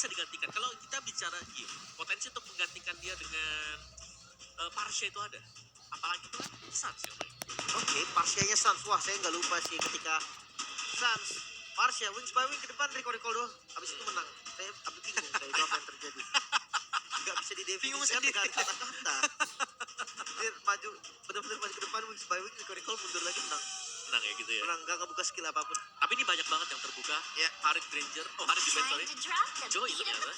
bisa digantikan. Kalau kita bicara potensi untuk menggantikan dia dengan Parsha itu ada. Apalagi itu kan Suns ya. Oke, Parsianya Suns. Wah, saya nggak lupa sih ketika Suns Parsha wings by wing ke depan Rico doang. Habis itu menang. Saya bingung saya itu apa yang terjadi. Nggak bisa didefinisikan dengan kata-kata. Dia maju benar-benar maju ke depan wings by wing Rico mundur lagi menang. Menang ya gitu ya. Menang, nggak ngebuka skill apapun. Tapi ini banyak banget yang terbuka. Ya, Harit Granger. Oh, Harit Granger, sorry. Joy ternyata.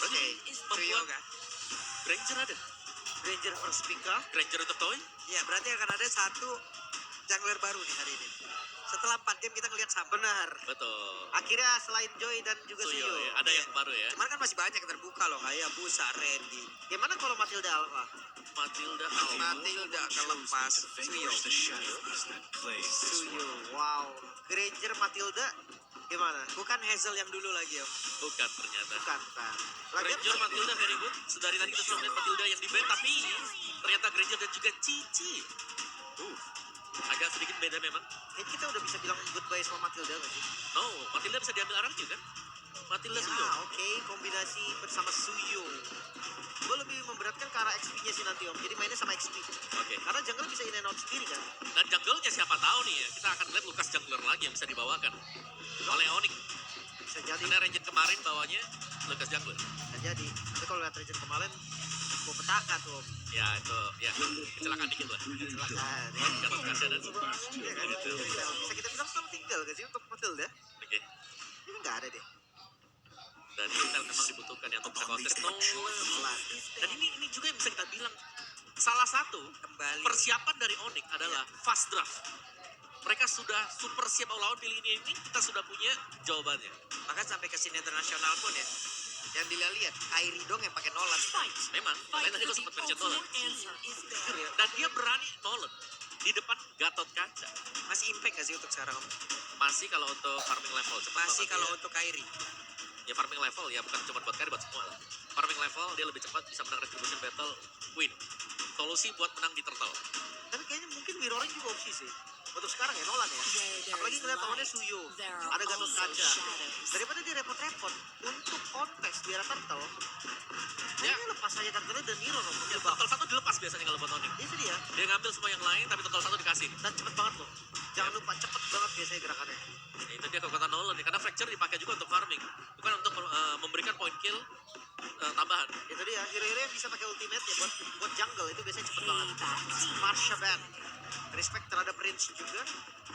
Berarti membuat Granger ada. Granger versus Pika. Granger untuk Toy. Ya, berarti akan ada satu jungler baru nih hari ini. Setelah 4 game kita ngelihat sama. Benar. Betul. Akhirnya selain Joy dan juga Suyo, Suyo. ya. Ada yang baru ya. Cuman kan masih banyak yang terbuka loh, kayak Busa, Randy. Gimana kalau Matilda Alpha? Matilda Matilda kelepas Suyo. Suyo, wow. Granger Matilda gimana? Bukan Hazel yang dulu lagi, Om. bukan ternyata. Bukan kan. Lagian Granger Matilda very good. Sedari tadi kita sudah melihat Matilda yang di ban, tapi ternyata Granger dan juga Cici. Agak sedikit beda memang. kayaknya kita udah bisa bilang goodbye sama Matilda nggak sih? No, Matilda bisa diambil arah juga kan? Matilda Suyo. Ya, oke, kombinasi bersama Suyo. Gue lebih memberatkan ke arah XP-nya sih nanti Om. Jadi mainnya sama XP. Oke. Karena jungle bisa in and out sendiri kan. Dan jungle-nya siapa tahu nih ya. Kita akan lihat Lukas jungler lagi yang bisa dibawakan oleh Onyx. Bisa jadi. Karena Regen kemarin bawanya Lukas jungler. Bisa jadi. Tapi kalau lihat Regen kemarin, gue petaka tuh Om. Ya itu ya kecelakaan dikit lah. Kecelakaan. Ya. Gatot Kaca dan Iya kan? gitu. Bisa kita bilang sama tinggal gak sih untuk Matilda? Oke. Ini nggak ada deh. Dan Intel memang dibutuhkan ya untuk bisa kontes Pelan. Dan ini juga yang bisa kita bilang salah satu Kembali. persiapan dari Onyx adalah fast draft. Mereka sudah super siap lawan pilih ini kita sudah punya jawabannya. Maka sampai ke sini internasional pun ya. Yang dilihat Kyrie dong yang pakai Nolan. Memang, makanya tadi gue sempat mention Nolan. Dan dia berani Nolan di depan Gatot Kaca. Masih impact gak sih untuk sekarang, Om? Masih kalau untuk farming level cepat Masih banget kalau dia. untuk Kyrie. Ya farming level ya bukan cuma buat carry buat semua lah. Farming level dia lebih cepat bisa menang retribution battle win. Solusi buat menang di turtle. Tapi kayaknya mungkin mirroring juga opsi sih. Untuk sekarang ya Nolan ya. Apalagi ngeliat lawannya Suyo. Ada Gatot Kaca. Daripada dia repot-repot untuk kontes di arah turtle. Ya. Ini lepas aja turtle dan mirror Om. Ya, turtle satu dilepas biasanya kalau buat Onyx. Itu dia. Dia ngambil semua yang lain tapi turtle satu dikasih. Dan cepet banget loh. Jangan lupa cepet banget biasanya gerakannya. Ya, itu dia kekuatan Nolan ya. Karena fracture dipakai juga untuk farming, bukan untuk memberikan point kill tambahan. Itu dia. Hero-hero yang bisa pakai ultimate ya buat jungle itu biasanya cepet banget. Marsha Band. Respect terhadap Prince juga.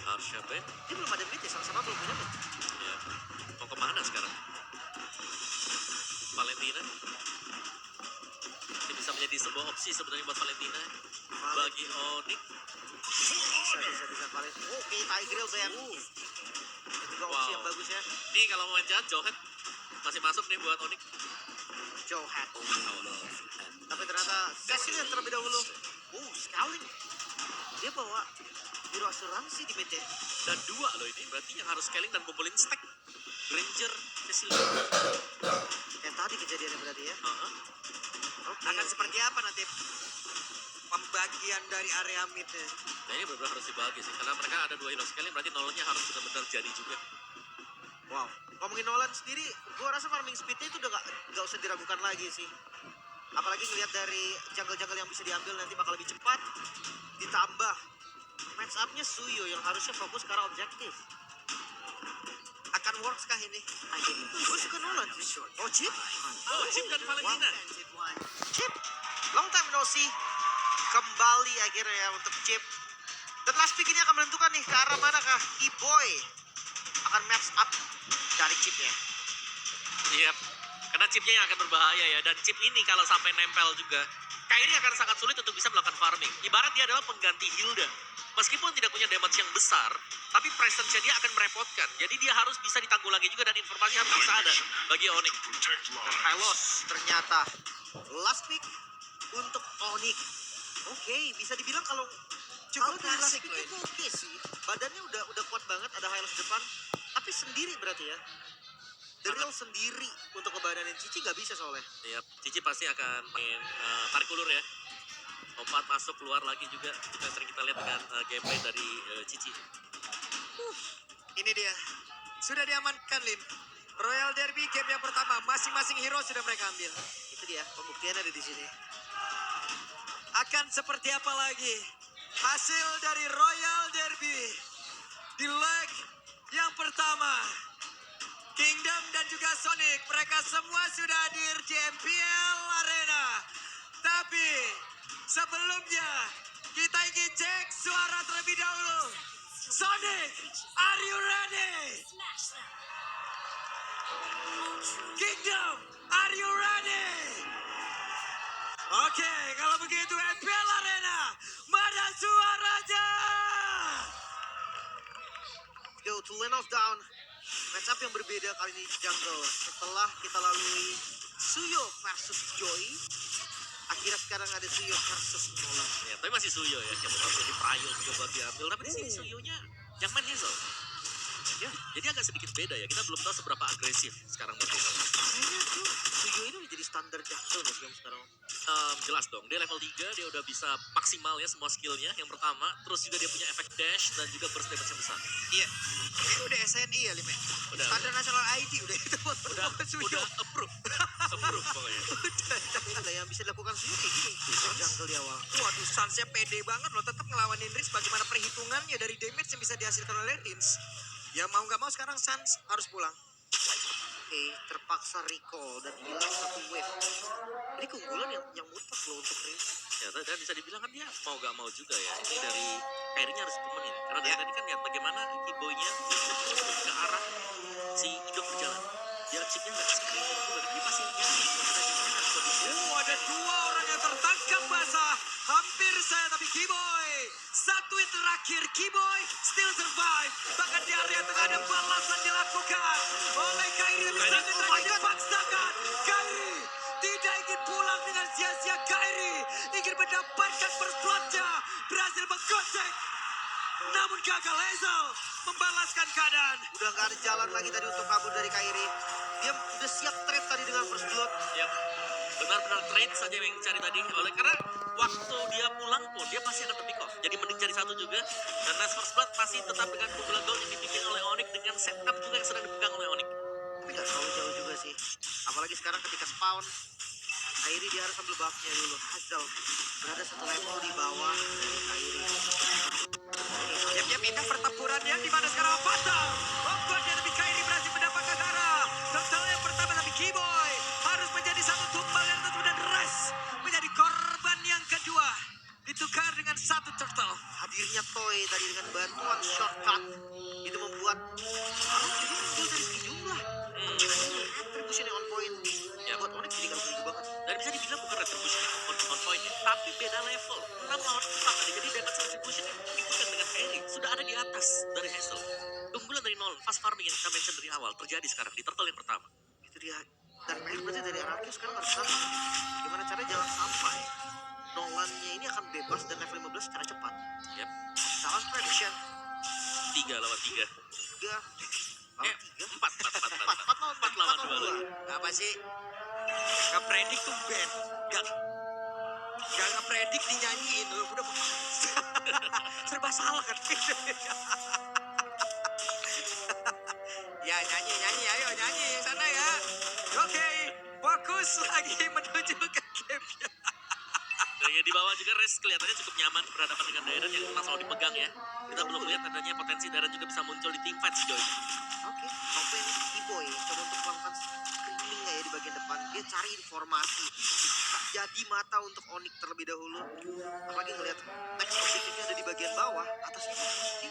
Harusnya Ben. Dia belum ada mid ya, sama-sama belum punya mid. Ya. Mau kemana sekarang? Valentina. Ini bisa menjadi sebuah opsi sebenarnya buat Valentina. Bagi Onyx. Bisa paling. Oke, Tigreal Band. Itu juga opsi Wow. yang bagus ya. Nih kalau mau main jahat, Johet masih masuk nih buat Onyx. Joe Hat. Tapi ternyata Cecil yang terlebih dahulu. Scaling. Dia bawa hero asuransi di mid. Dan dua loh ini, berarti yang harus scaling dan kumpulin stack. Ranger, Cecilia. Yang tadi kejadiannya berarti ya. Oke. Akan seperti apa nanti pembagian dari area mid-nya? Nah ini benar-benar harus dibagi sih, karena mereka ada dua hero scaling, berarti Nolannya harus benar-benar jadi juga. Wow. Ngomongin Nolan sendiri, gua rasa farming speed-nya itu udah gak usah diragukan lagi sih. Apalagi ngelihat dari jungle-jungle yang bisa diambil nanti bakal lebih cepat. Ditambah match up-nya Suyo yang harusnya fokus ke arah objektif. Akan works kah ini? Gue suka Nolan sih. Oh, Chip? Oh, Chip dan Valentina. Chip. Long time no see. Kembali akhirnya ya untuk Chip. Dan last pick ini akan menentukan nih ke arah manakah E-Boy akan match up dari Chipnya. Iya, karena chipnya yang akan berbahaya ya, dan chip ini kalau sampai nempel juga, Kyrie akan sangat sulit untuk bisa melakukan farming. Ibarat dia adalah pengganti Hilda. Meskipun tidak punya damage yang besar, tapi presence-nya dia akan merepotkan. Jadi dia harus bisa ditanggulangi juga dan informasi harus bisa ada bagi Onyx. Dan Hylos ternyata last pick untuk Onyx. Oke, bisa dibilang kalau Cukup dari last klasik pick loh itu oke sih. Badannya udah kuat banget, ada Hylos depan. Tapi sendiri berarti ya. The Real sendiri untuk ngebadanin Cici nggak bisa soalnya. Ya, Cici pasti akan main tarik ulur ya. Lompat masuk keluar lagi juga. Itu yang sering kita lihat dengan gameplay dari Cici. Ini dia. Sudah diamankan, Lin. Royal Derby game yang pertama, masing-masing hero sudah mereka ambil. Itu dia, pembuktian ada di sini. Akan seperti apa lagi hasil dari Royal Derby di leg yang pertama? Kingdom dan juga Sonic, mereka semua sudah hadir di MPL Arena. Tapi sebelumnya kita ingin cek suara terlebih dahulu. Sonic, are you ready? Kingdom, are you ready? Oke, kalau begitu MPL Arena, mana suaranya? Go to Lane of Down. Match up yang berbeda kali ini di jungle. Setelah kita lalui Suyo versus Joy, akhirnya sekarang ada Suyo versus Nolan. Ya, tapi masih Suyo ya. Siapa tahu jadi Prayo juga buat diambil. Tapi di sini Suyonya yang main Hazel. Ya, jadi agak sedikit beda ya. Kita belum tahu seberapa agresif sekarang buat Hazel. Kayaknya tuh Suyo ini udah jadi standar jungle ya sekarang. Jelas dong, dia level 3, dia udah bisa maksimal ya semua skillnya. Yang pertama, terus juga dia punya efek dash dan juga burst damage yang besar. Iya, ini udah SNI ya, Lime. Udah. Standar nasional ID udah itu buat Udah approve. Approve pokoknya. Udah yang bisa dilakukan Suyo kayak gini. Jungle di awal. Waduh, Sunsnya pede banget loh, tetap ngelawanin Rins. Bagaimana perhitungannya dari damage yang bisa dihasilkan oleh Rins. Ya mau nggak mau sekarang Suns harus pulang. Oke, terpaksa recall dan hilang satu wave. Ini keunggulan yang mutlak loh untuk Rins. Ya, dan bisa dibilang kan dia mau gak mau juga ya. Ini dari Kyrie-nya harus temenin. Karena dari tadi kan lihat bagaimana keyboy-nya ke arah si Indo berjalan. Dia chipnya nggak screening juga. Dia masih nyari ada di mana kondisinya. Ada dua orang yang tertangkap basah. Hampir saya tapi Keyboy. Satu yang terakhir Keyboy still survive. Bahkan di area tengah ada balasan dilakukan oleh Kyrie. Tapi satu lagi dipaksakan. Kyrie tidak ingin pulang dengan sia-sia. Kyrie ingin mendapatkan first blood-nya. Berhasil menggocek. Namun gagal. Hazel membalaskan keadaan. Udah gak ada jalan lagi tadi untuk kabur dari Kyrie. Dia udah siap trade tadi dengan first blood. Ya, benar-benar trade saja yang dicari tadi. Oleh karena waktu dia pulang pun dia pasti akan terpick off. Jadi mending cari satu juga. Dan Last First Blood masih tetap dengan keunggulan gold yang dibikin oleh Onyx dengan setup juga yang sedang dipegang oleh Onyx. Tapi gak terlalu jauh juga sih. Apalagi sekarang ketika spawn, Kyrie dia harus ambil buffnya dulu. Hazel berada satu level di bawah dari Kyrie. Yap, indah pertempurannya di mana sekarang patah. Membuatnya tapi Kyrie berhasil mendapatkan darah. Total yang pertama tapi Keyboy harus menjadi satu tumbal yang tentu dan Res menjadi korban yang kedua. Ditukar dengan satu turtle. Hadirnya Toy tadi dengan bantuan shortcut itu membuat jadi muncul dari sejumlah retribution yang on point. Ya. Buat Onyx jadi gak begitu banget. Dan bisa dibilang bukan retribution on point ya, tapi beda level. 6 lawan 4 tadi. Jadi damage retribution yang dibutuhkan dengan Kyrie sudah ada di atas dari Hazel. Keunggulan dari Nolan, fast farming yang kita mention dari awal terjadi sekarang di turtle yang pertama. Itu dia. Dan PR berarti dari Araki sekarang harus sama. Gimana caranya jangan sampai Nolannya ini akan bebas dan level 15 secara cepat. Yap, Salah prediction. 3 lawan 3. 3 lawan 3. 4 lawan 2. Apa sih? Ngepredik tuh band. Gak ngepredik dinyanyiin. Udah serba salah kan. Ya nyanyi, ayo nyanyi sana ya. Oke, fokus lagi menuju ke game-nya. Dan yang di bawah juga Res kelihatannya cukup nyaman berhadapan dengan Darren yang memang selalu dipegang ya. Kita belum lihat adanya potensi Darren juga bisa muncul di team fight sejauh ini. Oke, Open Keyboy coba untuk melakukan screening ya di bagian depan. Dia cari informasi. Tak jadi mata untuk Onyx terlebih dahulu. Apalagi ngelihat next objektifnya ada di bagian bawah, atasnya di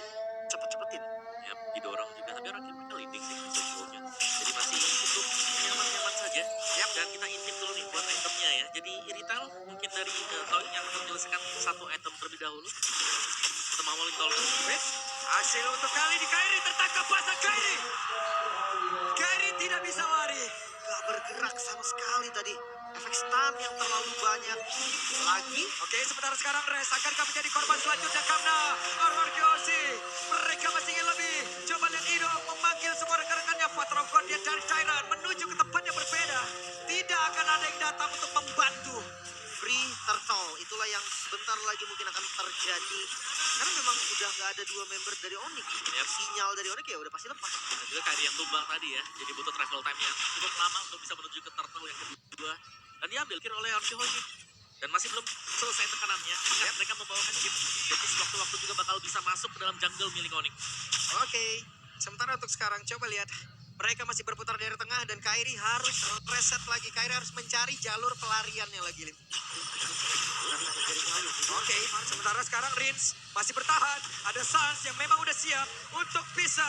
cepet-cepetin. Ya, didorong juga, tapi orang mereka leading sih sejauhnya. Jadi masih cukup nyaman-nyaman saja. Ya, dan kita intip dulu nih buat itemnya ya. Jadi Irrital mungkin dari Toy yang akan menyelesaikan satu item terlebih dahulu. Kita mau ngomongin Toy. Hasil untuk kali di Kyrie tertangkap basah Kyrie. Kyrie tidak bisa lari. Gak bergerak sama sekali tadi. Efek stun yang terlalu banyak. Lagi, Oke, sebentar sekarang Res akankah menjadi korban selanjutnya karena Arwarkiosi. Mereka masih ingin lebih. Coba lihat Ido memanggil semua rekan-rekannya. Father of God dia dari Tyrant menuju ke tempat yang berbeda. Tidak akan ada yang datang untuk membantu. free turtle. Itulah yang sebentar lagi mungkin akan terjadi Karena memang udah nggak ada dua member dari Onyx. Yep. Sinyal dari Onyx ya udah pasti lepas. Dan juga Kairi yang tumbang tadi ya, jadi butuh travel time yang cukup lama untuk bisa menuju ke turtle yang kedua. Dan diambil kill oleh Archihoji. Dan masih belum selesai tekanannya. Ingat mereka membawakan chip. Jadi sewaktu-waktu juga bakal bisa masuk ke dalam jungle milik Onyx. Oke, sementara untuk sekarang coba lihat. Mereka masih berputar di area tengah dan Kairi harus reset lagi. Kairi harus mencari jalur pelariannya lagi, Lim. Oke, sementara sekarang Rins masih bertahan. Ada Sans yang memang udah siap untuk bisa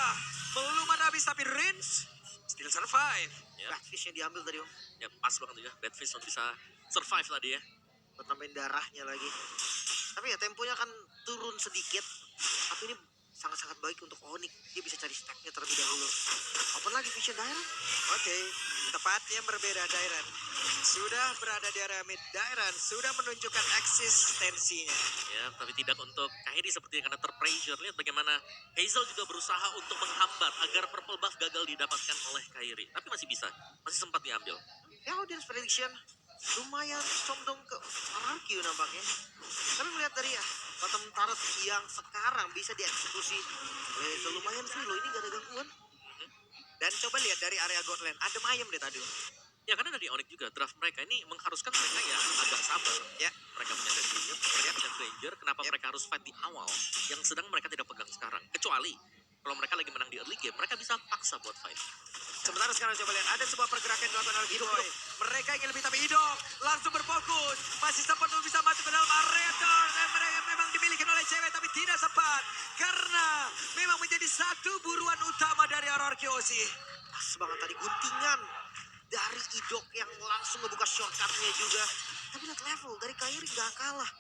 melumat habis, tapi Rins still survive. Ya, Blackfish yang diambil tadi Om. ya pas banget juga. Badfish bisa survive tadi ya. Buat nambahin darahnya lagi. Tapi ya temponya kan turun sedikit. Tapi ini sangat-sangat baik untuk Onyx. Dia bisa cari stacknya terlebih dahulu. Open lagi Vision Dairon. Oke, tepatnya berbeda Dairon. Sudah berada di area mid. Dairon sudah menunjukkan eksistensinya. Ya, tapi tidak untuk Kairi sepertinya karena terpressure. Lihat bagaimana Hazel juga berusaha untuk menghambat agar purple buff gagal didapatkan oleh Kairi. Tapi masih bisa, masih sempat diambil. Ya audience prediction lumayan condong ke RRQ nampaknya. Tapi melihat dari ya bottom turret yang sekarang bisa dieksekusi lumayan free loh, ini gak ada gangguan. Dan coba lihat dari area Godland. Adem ayem deh tadi. Ya karena dari Onyx juga draft mereka ini mengharuskan mereka ya agak sabar. Ya. Mereka punya Death mereka punya Granger. Kenapa Yep. mereka harus fight di awal yang sedang mereka tidak pegang sekarang? Kecuali kalau mereka lagi menang di early game, mereka bisa paksa buat fight. Sementara sekarang coba lihat, ada sebuah pergerakan yang dilakukan oleh Gidoy. Mereka ingin lebih, tapi Idok langsung berfokus. Masih sempat untuk bisa masuk ke dalam area turn. Dan mereka memang dimiliki oleh cewek, tapi tidak sempat. Karena memang menjadi satu buruan utama dari RRQ Aussie. Pas banget tadi guntingan dari Idok yang langsung ngebuka shortcutnya juga. Tapi lihat level dari Kairi gak kalah.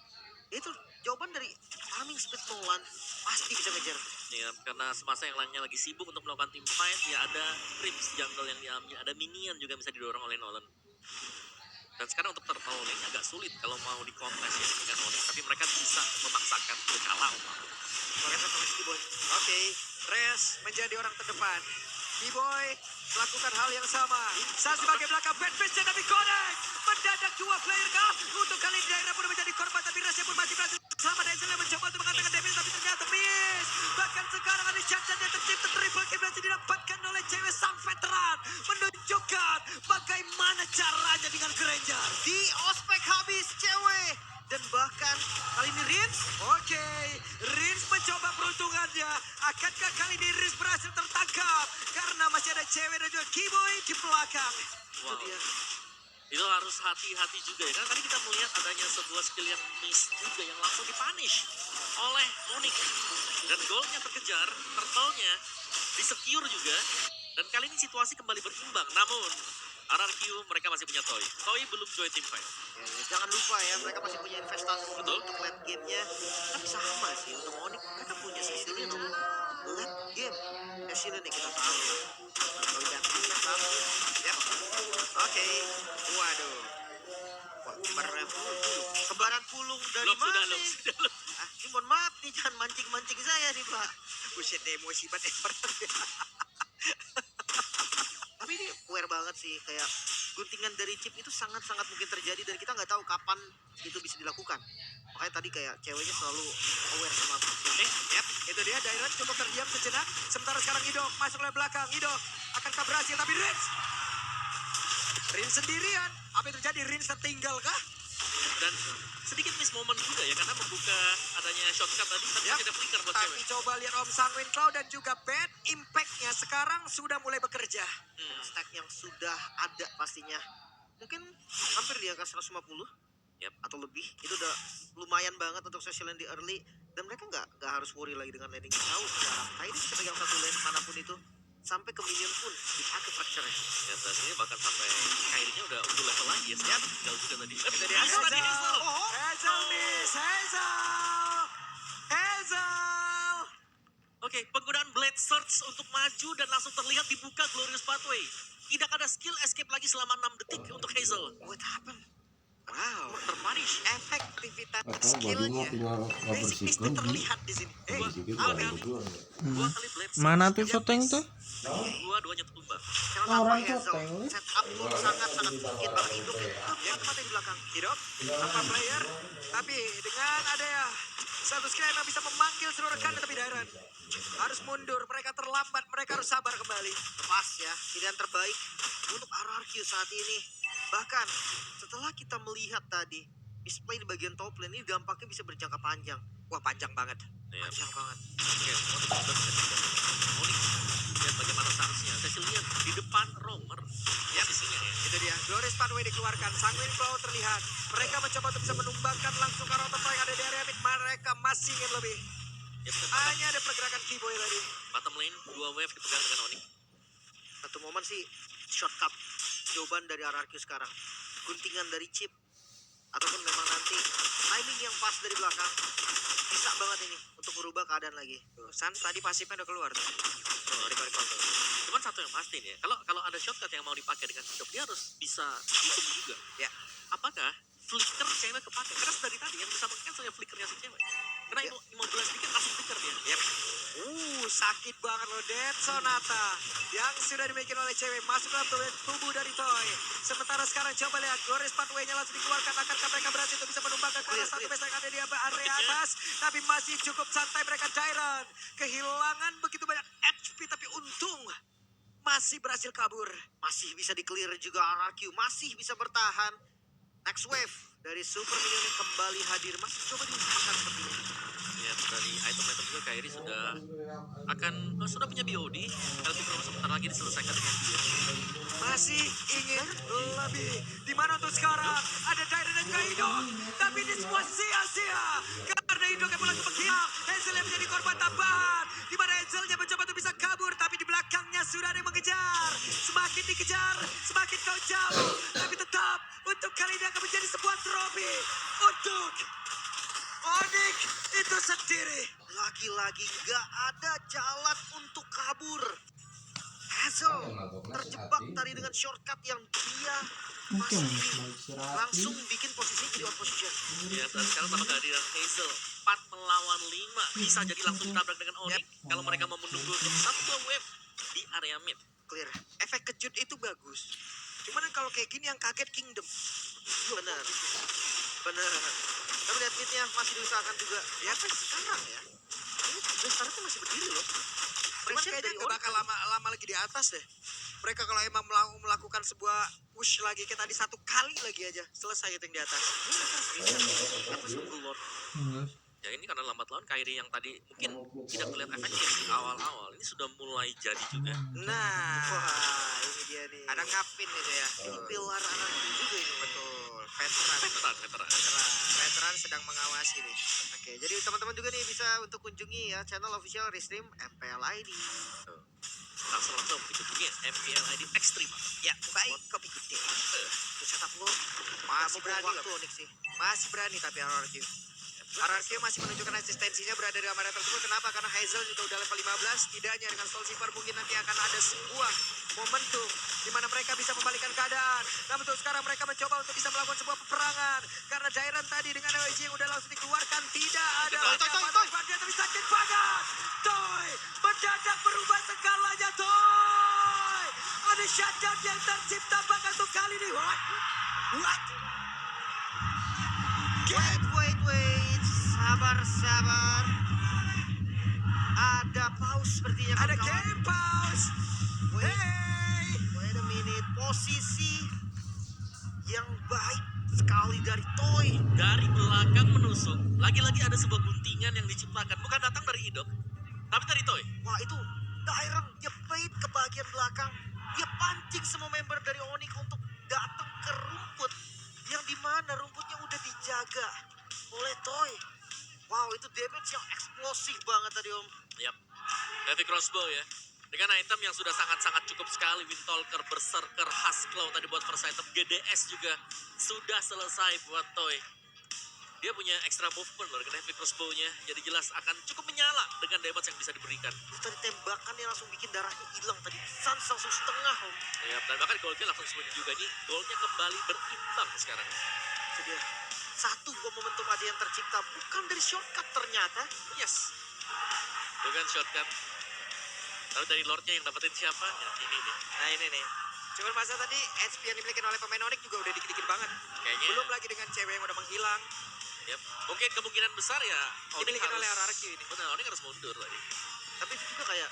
Itu jawaban dari farming speed Nolan pasti bisa ngejar. Ya, karena semasa yang lainnya lagi sibuk untuk melakukan team fight, ya ada creeps jungle yang diambil, ada minion juga bisa didorong oleh Nolan. Dan sekarang untuk turtle ini agak sulit kalau mau di contest ya dengan Onyx, tapi mereka bisa memaksakan kalah umpama. Mereka sama Skiboy. Oke, Reyes menjadi orang terdepan. B-Boy melakukan hal yang sama. Saat sebagai belakang Badfish tapi connect. Mendadak dua player kah? Untuk kali ini daerah pun menjadi korban, tapi Reyes pun masih berhasil. Selamat Hazel yang mencoba untuk mengatakan damage, tapi ternyata miss. Bahkan sekarang ada chance yang tercipta triple kill berhasil didapatkan oleh cewek sang veteran. Menunjukkan bagaimana caranya dengan Granger. Di ospek habis cewek. Dan bahkan kali ini Rins. Oke, Rins mencoba peruntungannya. Akankah kali ini Rins berhasil tertangkap? Karena masih ada cewek dan juga Kiboy di belakang. Itu Wow. dia. Itu harus hati-hati juga ya. Karena tadi kita melihat adanya sebuah skill yang miss juga yang langsung dipunish oleh Onyx. Dan goalnya terkejar, turtle-nya disecure juga. Dan kali ini situasi kembali berimbang. Namun RRQ mereka masih punya Toy. Toy belum join team fight. Ya, jangan lupa ya, mereka masih punya investasi Betul. untuk late game-nya. Tapi sama sih, untuk Onyx mereka punya Cecilion untuk late game. Cecilion nih kita tahu lah. Kalau gantinya satu. Ya. Oke. Waduh. Wah, kembaran pulung. Kembaran pulung dari Belum mana? sudah, belum sudah. Belum. Ah, ini mohon maaf nih, jangan mancing-mancing saya nih, Pak. Buset emosi banget orang. Tapi ini aware banget sih, kayak guntingan dari chip itu sangat-sangat mungkin terjadi dan kita nggak tahu kapan itu bisa dilakukan. Makanya tadi kayak ceweknya selalu aware sama Yep, itu dia Dairon cukup terdiam sejenak. Sementara sekarang Idok masuk oleh belakang. Idok akankah berhasil? Tapi Rins sendirian. Apa yang terjadi? Rins tertinggal kah? Dan sedikit miss moment juga ya karena membuka adanya shortcut tadi tapi Yap. tidak flicker buat Tapi cewek. coba lihat Om Sangwin Cloud dan juga Bad Impact-nya sekarang sudah mulai bekerja. stack yang sudah ada pastinya. Mungkin hampir di angka 150 Yap. atau lebih. Itu udah lumayan banget untuk Cecilion di early dan mereka nggak harus worry lagi dengan landing jauh sekarang. Kayak ini bisa pegang satu lane manapun itu sampai ke minion pun dipakai fracture-nya. Ya, dan ini bahkan sampai Kairinya udah untuk level lagi ya. Sekarang tinggal juga tadi. Itu dia Hazel tadi, Hazel. Hazel miss. Hazel. Oke, penggunaan Blade Search untuk maju dan langsung terlihat dibuka Glorious Pathway. Tidak ada skill escape lagi selama 6 detik untuk Hazel. What happened? Wow. Terpunish. Efektivitas Atau bajunya skillnya tinggal basic bersihkan pistol terlihat di sini. Di situ Alga. baru berdua. 2 kali blade Mana siege. tuh shoteng tuh? Dua-duanya tumbang. Sekarang Orang tanpa Hazel, shoteng, weh. setup pun sangat-sangat mungkin bahkan Induk yang tempatnya di belakang. Hidup tanpa player, tapi dengan ada ya satu skill yang bisa memanggil seluruh rekan, tapi Dairon harus mundur. Mereka terlambat, mereka harus sabar kembali. Pas ya, pilihan terbaik untuk RRQ saat ini. Bahkan setelah kita melihat tadi display di bagian top lane ini dampaknya bisa berjangka panjang. Wah, panjang banget. Iya. Panjang banget. Oke, Onyx sudah Onyx. Lihat bagaimana seharusnya. Cecil lihat di depan Romer. Posisinya ya. Itu dia, Glorious Pathway dikeluarkan, Sanguine Flow terlihat. Mereka mencoba untuk bisa menumbangkan langsung ke Rotom yang ada di area mid. Mereka masih ingin lebih. Yep, dan Hanya ada pergerakan Keyboy tadi. bottom lane 2 wave dipegang dengan Onyx. Satu momen sih shortcut jawaban dari RRQ sekarang. Guntingan dari chip ataupun memang nanti timing yang pas dari belakang bisa banget ini untuk merubah keadaan lagi. Sans tadi pasifnya udah keluar tuh. Recall. Cuman satu yang pasti nih ya, kalau ada shortcut yang mau dipakai dengan hidup, dia harus bisa hitung juga. Ya. Apakah flicker cewek kepake? Karena dari tadi yang bisa meng-cancel ya flickernya si cewek. Karena Ya. 15 dikit langsung flicker dia. Yep. Sakit banget loh Dead Sonata yang sudah dimiliki oleh cewek masuk dalam tubuh dari Toy. Sementara sekarang coba lihat Glorious Pathway-nya langsung dikeluarkan. Akankah mereka berhasil untuk bisa menumbangkan karena satu base yang ada di area atas, tapi masih cukup santai mereka. Dairon kehilangan begitu banyak HP, tapi untung masih berhasil kabur. Masih bisa di clear juga RRQ, masih bisa bertahan. Next wave dari Super Minion yang kembali hadir masih coba diusahakan seperti ini. Ya, dari item-item juga Kairi sudah punya BOD. LP Chrono sebentar lagi diselesaikan dengan dia. Masih ingin lebih. Di mana untuk sekarang ada Dairon dan Kaido, tapi ini semua sia-sia karena Indo yang mulai menghilang. Hazel yang menjadi korban tambahan. Di mana Hazelnya mencoba untuk bisa kabur, tapi di belakangnya sudah ada yang mengejar. Semakin dikejar, semakin kau jauh. Tapi tetap untuk kali ini akan menjadi sebuah trofi untuk Onyx itu sendiri. Lagi-lagi gak ada jalan untuk kabur. Hazel terjebak tadi dengan shortcut yang dia Mungkin masih langsung bikin posisinya jadi out position. Ya, dan sekarang tambah kehadiran Hazel 4 melawan 5 bisa jadi langsung ditabrak dengan Onyx kalau mereka mau menunggu untuk satu wave di area mid. Clear. Efek kejut itu bagus. Cuman kalau kayak gini yang kaget Kingdom. Benar. Benar. Tapi lihat midnya masih diusahakan juga. Ya sampai sekarang ya. Ini sekarang masih berdiri loh. Cuman Pressure kayaknya dari nggak bakal lama lagi di atas deh. Mereka kalau emang melakukan sebuah push lagi kayak tadi satu kali lagi aja selesai itu yang di atas. Ya ini karena lambat laun Kairi yang tadi mungkin tidak terlihat efektif di awal-awal ini sudah mulai jadi juga. Nah, Wah, ini dia nih. ada ngapin itu ya. Ini pilar anak juga ini. Betul, veteran. Veteran. Veteran sedang mengawasi nih. Oke, jadi teman-teman juga nih bisa untuk kunjungi ya channel official Restream MPL ID. Langsung dikunjungi MPL ID Extreme. Ya, baik kopi gede. Untuk setup lo Masih buang berani waktu loh. Onyx sih. Masih berani tapi RRQ. RRQ masih menunjukkan eksistensinya berada di area tersebut. Kenapa? Karena Hazel juga udah level 15. Tidaknya dengan Soul Silver mungkin nanti akan ada sebuah momentum di mana mereka bisa membalikkan keadaan. Namun untuk sekarang mereka mencoba untuk bisa melakukan sebuah peperangan. Karena Dairon tadi dengan LG yang udah langsung dikeluarkan. Tidak ada Toy, lagi Toy, apa-apa. Toy. Dia tapi sakit banget. Toy mendadak berubah segalanya. Toy ada shutdown yang tercipta bahkan untuk kali ini. What? Wait. Sabar. Ada pause sepertinya. Ada kawan-kawan. game pause. Hey. Wait a minute. Posisi yang baik sekali dari Toy. Dari belakang menusuk, lagi-lagi ada sebuah guntingan yang diciptakan, bukan datang dari Idok, tapi dari Toy. Wah itu Dairon dia bait ke bagian belakang. Dia pancing semua member dari Onyx untuk datang ke rumput. Yang dimana rumputnya udah dijaga oleh Toy. Wow itu damage yang eksplosif banget tadi Om. Yap, Heavy Crossbow ya. Dengan item yang sudah sangat-sangat cukup sekali, Windtalker, Berserker, Husklaw tadi buat first item, GDS juga sudah selesai buat Toy. Dia punya extra movement loh dengan Heavy Crossbow-nya, jadi jelas akan cukup menyala dengan damage yang bisa diberikan. Itu tadi tembakannya langsung bikin darahnya hilang tadi. Sans langsung setengah Om. Ya, dan bahkan goldnya langsung sembunyi juga nih, goldnya kembali berimbang sekarang. Itu dia. Satu buah momentum aja yang tercipta. Bukan dari shortcut ternyata. Yes. Bukan shortcut. Lalu dari Lordnya yang dapetin siapa? Ya, ini nih. Nah ini nih. Cuman masa tadi HP yang dimiliki oleh pemain Onyx juga udah dikit-dikit banget. Kayaknya. Belum lagi dengan cewek yang udah menghilang. Yep. Mungkin kemungkinan besar ya. Dimiliki oleh RRQ ini. Benar, Onyx harus mundur lagi. Tapi itu juga kayak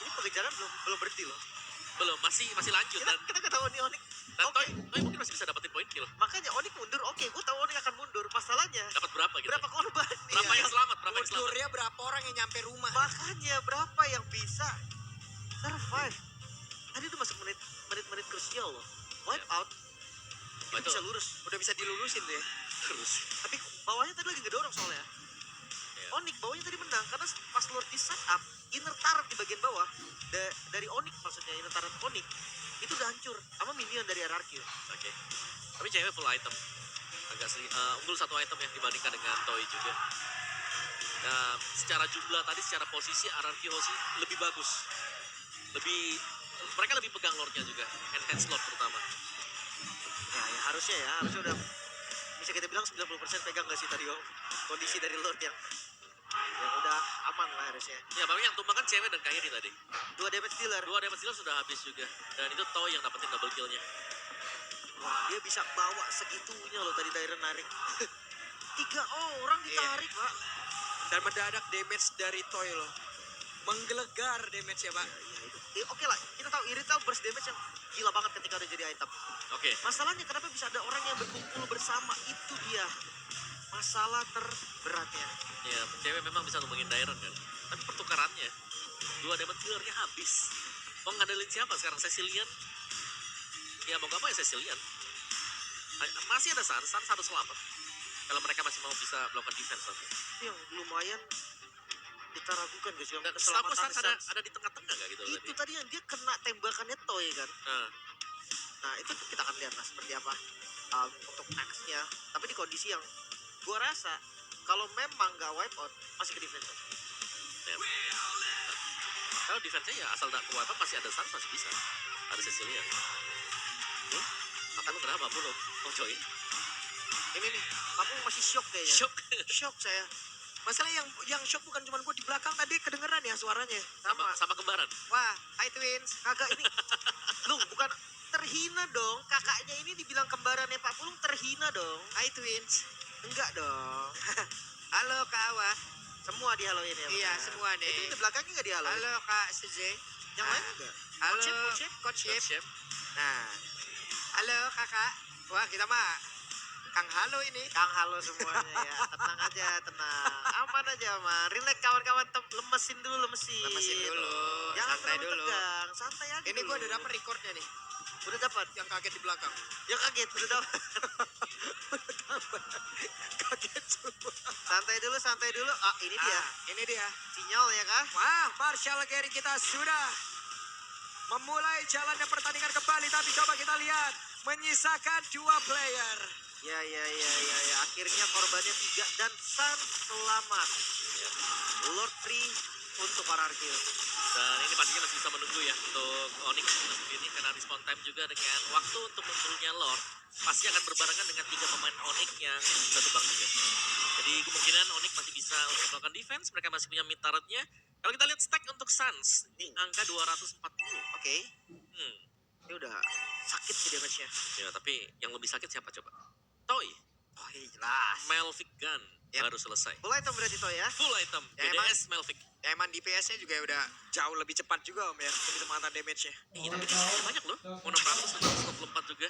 ini pengejaran belum berhenti loh. Belum, masih lanjut Kita dan kita ketahuan nih Onyx. dan Oke. Toy mungkin masih bisa dapetin poin kill. Makanya Onyx mundur. Oke, gue tahu Onyx akan mundur. Masalahnya Dapat berapa gitu? berapa korban nih? Berapa yang selamat? Berapa yang selamat? Mundurnya berapa orang yang nyampe rumah? Makanya berapa yang bisa survive? Tadi udah masuk menit krusial loh. Wipe out. Oh, Itu itu. bisa lurus. Udah bisa dilulusin tuh ya. Terus. Tapi bawahnya tadi lagi ngedorong soalnya. Iya. Onyx bawahnya tadi menang karena pas Lord di setup inner turret di bagian bawah dari Onyx maksudnya inner turret Onyx itu udah hancur sama minion dari RRQ. Oke. Tapi cewek full item. Agak unggul satu item yang dibandingkan dengan Toy juga. Secara jumlah tadi, secara posisi RRQ Hoshi lebih bagus. Mereka lebih pegang Lordnya juga. Enhance Lord terutama. Ya harusnya udah bisa kita bilang 90% pegang gak sih tadi Om? Kondisi dari Lord yang udah aman lah harusnya. Ya, tapi yang tumbang kan cewek dan Kairi tadi. 2 damage dealer. 2 damage dealer sudah habis juga. Dan itu Toy yang dapetin double kill-nya. Wah, dia bisa bawa segitunya loh tadi Dairen narik. 3 orang ditarik, Pak. Dan mendadak damage dari Toy loh. Menggelegar damage ya Pak. Oke lah, kita tahu Irithel burst damage yang gila banget ketika udah jadi item. Oke. Masalahnya kenapa bisa ada orang yang berkumpul bersama, itu dia masalah terberatnya. Ya, cewek memang bisa numbangin Dairen kan. Tapi pertukarannya, 2 damage dealer-nya habis. Mau ngandelin siapa sekarang? Cecilian? Ya mau gak mau ya Cecilian. Masih ada Sans harus selamat. Kalau mereka masih mau bisa melakukan defense nanti. Itu yang lumayan kita ragukan guys, yang Dan setahu keselamatan Sans Sans. ada di tengah-tengah gak gitu Itu tadi yang dia kena tembakannya Toy kan. Nah, Nah itu kita akan lihat lah seperti apa untuk nextnya. Tapi di kondisi yang gua rasa kalau memang gak wipe out masih ke defense. ya. Kalau defense-nya ya asal gak kuat masih ada Sans masih bisa. Ada Cecilian. Lu kenapa belum? Oh join. Ini nih, kamu masih shock kayaknya. Shock. Shock saya. Masalah yang shock bukan cuma gue di belakang tadi kedengeran ya suaranya. Sama kembaran. Wah, hi twins. Kagak ini. Lu bukan terhina dong. Kakaknya ini dibilang kembarannya Pak Pulung terhina dong. Hi twins. Enggak dong. Halo Kak Awa. Semua dihaloin ya. Iya, benar. semua nih. Itu di belakangnya enggak dihaloin. Halo Kak Suze. Yang lain enggak. Halo Coach Chip. Coach Chip. Chef. Nah. Halo Kakak. Wah, kita mah Kang Halo ini. Kang halo semuanya ya. Tenang aja, tenang. Aman aja, aman. Relax kawan-kawan, lemesin dulu. Lemesin dulu. Jangan Santai terlalu dulu. tegang. Santai aja. Ini dulu. gue udah dapet recordnya nih. Udah dapat. Yang kaget di belakang. Ya kaget, udah dapat. Kaget semua. Santai dulu. Ah, ini dia. Ini dia. Sinyal ya kah? Wah, Marshall Gary kita sudah memulai jalannya pertandingan kembali. Tapi coba kita lihat. Menyisakan 2 player. Ya. Akhirnya korbannya 3 dan Sun selamat. Lord Free untuk RRQ. Dan ini pastinya masih bisa menunggu ya untuk Onyx itu sendiri karena respawn time juga dengan waktu untuk munculnya Lord pasti akan berbarengan dengan 3 pemain Onyx yang sudah terbang juga. Jadi kemungkinan Onyx masih bisa untuk melakukan defense, mereka masih punya mid turret-nya. Kalau kita lihat stack untuk Sans di angka 240. Oke. Hmm. Ini udah sakit sih damage-nya. Ya, tapi yang lebih sakit siapa coba? Toy, Oh iya jelas. Melvic Gun Ya. baru selesai. Full item berarti Toy ya. Full item, Ya, BDS Melvic. Ya emang DPS-nya juga udah jauh lebih cepat juga Om ya. Kecepatan damage-nya. Tapi disini banyak loh, mau 624 juga.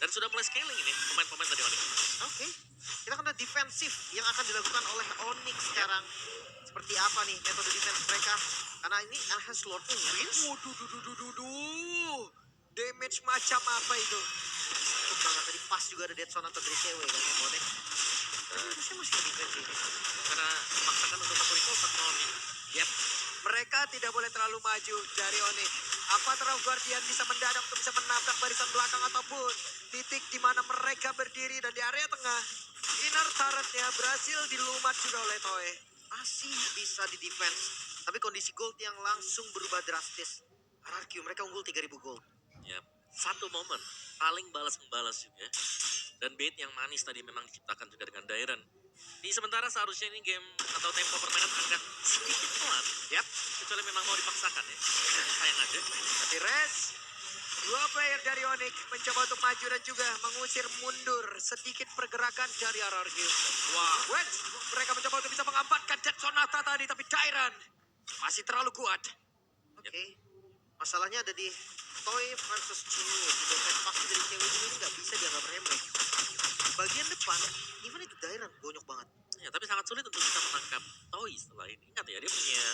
Dan sudah mulai scaling ini pemain-pemain tadi Onyx. Oke. Kita akan lihat defensif yang akan dilakukan oleh Onyx sekarang. Seperti apa nih metode defense mereka? Karena ini Enhanced Lord Wins. Duh. Damage macam apa itu? Cukup banget tadi pas juga ada dead zone atau dari cewek kan yang Onyx. Harusnya masih defense ini. Karena memaksakan untuk satu recall 4 nih. Yep. Mereka tidak boleh terlalu maju dari Onyx. Apa Terang Guardian bisa mendadak untuk bisa menabrak barisan belakang ataupun titik di mana mereka berdiri dan di area tengah. Inner turret-nya berhasil dilumat juga oleh Toei. Masih bisa di defense. Tapi kondisi gold yang langsung berubah drastis. RRQ mereka unggul 3000 gold. Ya, satu momen paling balas-membalas juga. Dan bait yang manis tadi memang diciptakan juga dengan Dairen. Di sementara seharusnya ini game atau tempo permainan agak sedikit pelan. Yap. Kecuali memang mau dipaksakan ya. Sayang aja. Tapi Res, dua player dari Onyx mencoba untuk maju dan juga mengusir mundur sedikit pergerakan dari RRQ. Wah, Wait, mereka mencoba untuk bisa mengamankan Dead Sonata tadi, tapi Dairen masih terlalu kuat. Oke. Masalahnya ada di Toy versus Chingy. Tiga set pasti dari cewek ini nggak bisa dianggap remeh. Bagian depan, even itu Dairen bonyok banget. ya, tapi sangat sulit untuk bisa menangkap Toy setelah ini. Ingat ya, dia punya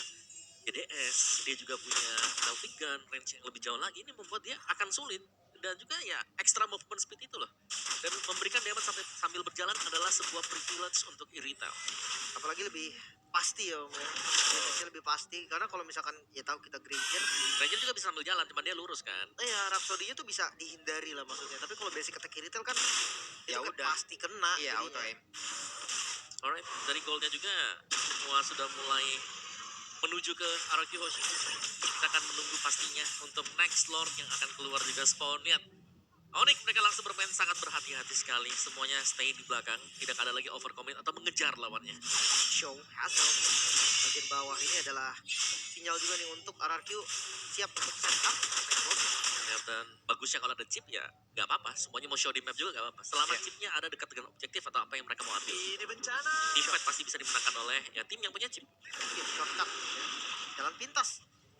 GDS, dia juga punya Melting Gun, range yang lebih jauh lagi. Ini membuat dia akan sulit. Dan juga ya, extra movement speed itu loh. Dan memberikan damage sambil berjalan adalah sebuah privilege untuk Irithel. Apalagi lebih pasti ya Om ya. Defense-nya lebih pasti. Karena kalau misalkan ya tahu kita Granger, Ranger juga bisa sambil jalan, cuma dia lurus kan. ya Rhapsody-nya tuh bisa dihindari lah maksudnya. Tapi kalau basic attack Kiritel kan Ya itu kan udah. pasti kena. Iya, jadinya. auto aim. Alright, dari goldnya juga semua sudah mulai menuju ke RRQ Hoshi. Kita akan menunggu pastinya untuk next lord yang akan keluar juga spawn. Lihat, Onyx mereka langsung bermain sangat berhati-hati sekali. Semuanya stay di belakang, tidak ada lagi overcommit atau mengejar lawannya. Show hasil. Bagian bawah ini adalah sinyal juga nih untuk RRQ siap untuk setup. Ya, dan bagusnya kalau ada chip ya nggak apa-apa. Semuanya mau show di map juga nggak apa-apa. Selama Siap. chipnya ada dekat dengan objektif atau apa yang mereka mau ambil. Ini bencana. Team fight pasti bisa dimenangkan oleh ya tim yang punya chip. Mungkin shortcut ya. Jalan pintas.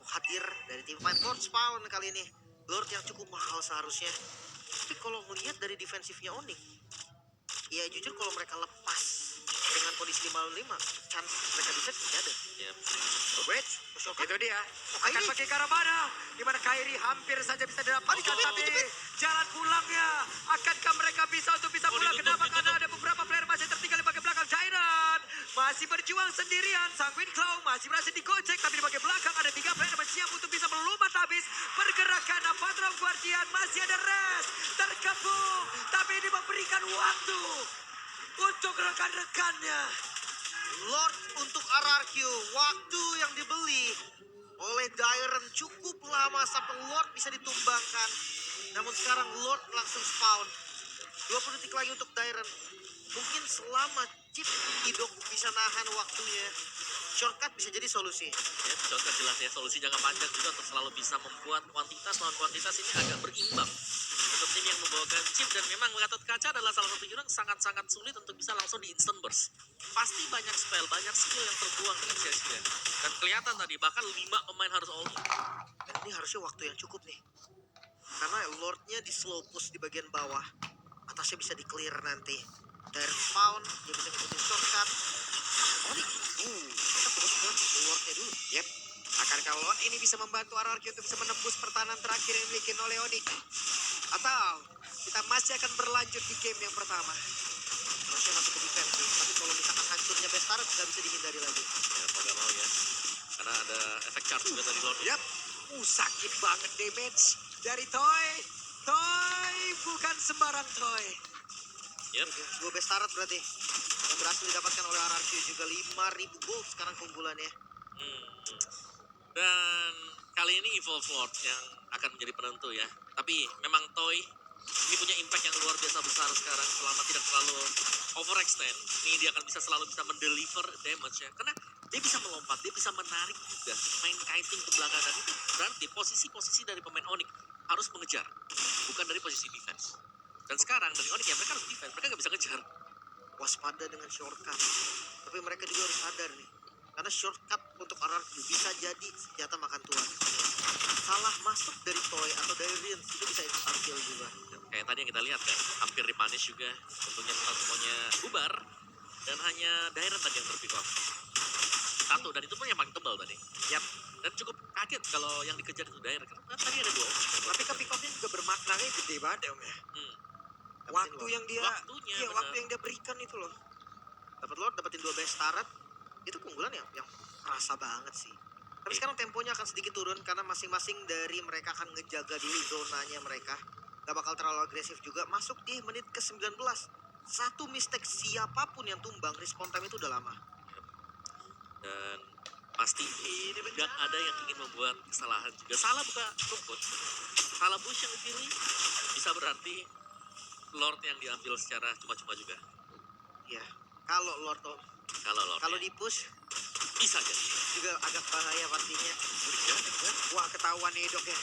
Hadir dari tim fight Lord Spawn kali ini. Lord yang cukup mahal seharusnya. Tapi kalau melihat dari defensifnya Onyx, ya jujur kalau mereka lepas dengan kondisi 5-5, chance mereka bisa tidak ada. Ya, Wait, Shortcut. itu dia. Akan Kairi. pakai ke arah mana? Di mana Kairi hampir saja bisa didapatkan, Ditutup, tapi ditutup. jalan pulangnya. Akankah mereka bisa untuk bisa pulang? ditutup, Kenapa? Karena ditutup. ada beberapa player masih tertinggal di bagian belakang. Dairen masih berjuang sendirian. Sanguine Claw masih berhasil digocek, tapi di bagian belakang ada 3 player yang siap untuk bisa melumat habis pergerakan Avatron Guardian. Masih ada Res terkepung, tapi ini memberikan waktu untuk rekan-rekannya. Lord untuk RRQ, waktu yang dibeli oleh Dairen cukup lama sampai Lord bisa ditumbangkan. Namun sekarang Lord langsung spawn. 20 detik lagi untuk Dairen. Mungkin selama chip Idok bisa nahan waktunya, shortcut bisa jadi solusi. ya contoh jelas ya solusi jangka panjang juga untuk selalu bisa membuat kuantitas lawan kuantitas ini agak berimbang. Untuk tim yang membawakan chip dan memang Gatot Kaca adalah salah satu hero yang sangat-sangat sulit untuk bisa langsung di instant burst. Pasti banyak spell, banyak skill yang terbuang dengan sia-sia. Dan kelihatan tadi bahkan 5 pemain harus all in. Dan ini harusnya waktu yang cukup nih. Karena Lordnya di slow push di bagian bawah. Atasnya bisa di clear nanti. Dairen spawn, dia bisa ngikutin shortcut. Oh nih, kita fokus ke Lordnya dulu. Yep. Akankah Lord ini bisa membantu RRQ untuk bisa menembus pertahanan terakhir yang dimiliki oleh Onyx? Atau kita masih akan berlanjut di game yang pertama? Harusnya masuk ke defense sih. Tapi kalau misalkan hancurnya Bestaret nggak bisa dihindari lagi. Ya mau gak mau ya. Karena ada efek charge juga dari Lord. Yap. Sakit banget damage dari Toy. Toy bukan sembarang Toy. Yep. Dua Bestaret berarti. Yang berhasil didapatkan oleh RRQ juga 5.000 gold sekarang keunggulannya. Hmm. Dan kali ini Evolve Lord yang akan menjadi penentu ya. Tapi memang Toy ini punya impact yang luar biasa besar sekarang selama tidak terlalu overextend. Ini dia akan bisa selalu bisa mendeliver damage ya. Karena dia bisa melompat, dia bisa menarik juga, main kiting ke belakang dan itu berarti posisi-posisi dari pemain Onyx harus mengejar, bukan dari posisi defense. Dan sekarang dari Onyx ya mereka harus defense, mereka nggak bisa ngejar. Waspada dengan shortcut. Tapi mereka juga harus sadar nih. Karena shortcut untuk RRQ bisa jadi senjata makan tuan. Salah masuk dari Toy atau dari Rins itu bisa instant kill juga. Kayak tadi yang kita lihat kan, hampir dipunish juga. Untungnya semuanya bubar. Dan hanya Dairen tadi yang terpick off. Satu, dan itu pun yang paling tebal tadi. Yap. Dan cukup kaget kalau yang dikejar itu Dairen. Karena tadi ada 2 opsi. Tapi ke pick off-nya juga bermaknanya gede banget ya Om ya. Hmm. Waktu yang dia, Waktunya, iya benar. waktu yang dia berikan itu loh. Dapat Lord, dapetin 2 Bestaret. Itu keunggulan yang rasa banget sih. Tapi sekarang temponya akan sedikit turun karena masing-masing dari mereka akan ngejaga dulu zonanya mereka. Gak bakal terlalu agresif juga. Masuk di menit ke-19. Satu mistake siapapun yang tumbang, respawn time itu udah lama. Dan pasti tidak ada yang ingin membuat kesalahan juga. Salah buka rumput, salah bush yang dipilih bisa berarti Lord yang diambil secara cuma-cuma juga. Ya, kalau Lord Kalau Lord kalau ya. di push Bisa jadi. juga agak bahaya partinya. Wah, ketahuan nih dok ya.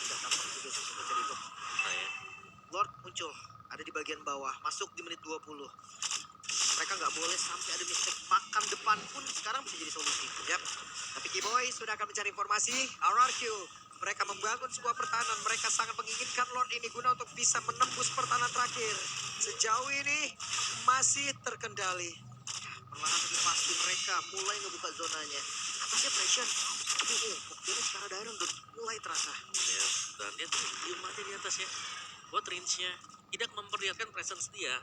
Udah tampak juga sih semua jadi dok. Nah, ya. Lord muncul ada di bagian bawah, masuk di menit 20. Mereka nggak boleh sampai ada mistake. Makan depan pun sekarang bisa jadi solusi. Yap. Tapi Kiboy sudah akan mencari informasi. RRQ. Mereka membangun sebuah pertahanan. Mereka sangat menginginkan Lord ini guna untuk bisa menembus pertahanan terakhir. Sejauh ini masih terkendali. Perlahan tapi pasti mereka mulai ngebuka zonanya. Atasnya pressure. Koktelnya secara daerah udah mulai terasa. Ya, dan dia tuh diem aja di atas ya. Buat range-nya tidak memperlihatkan presence dia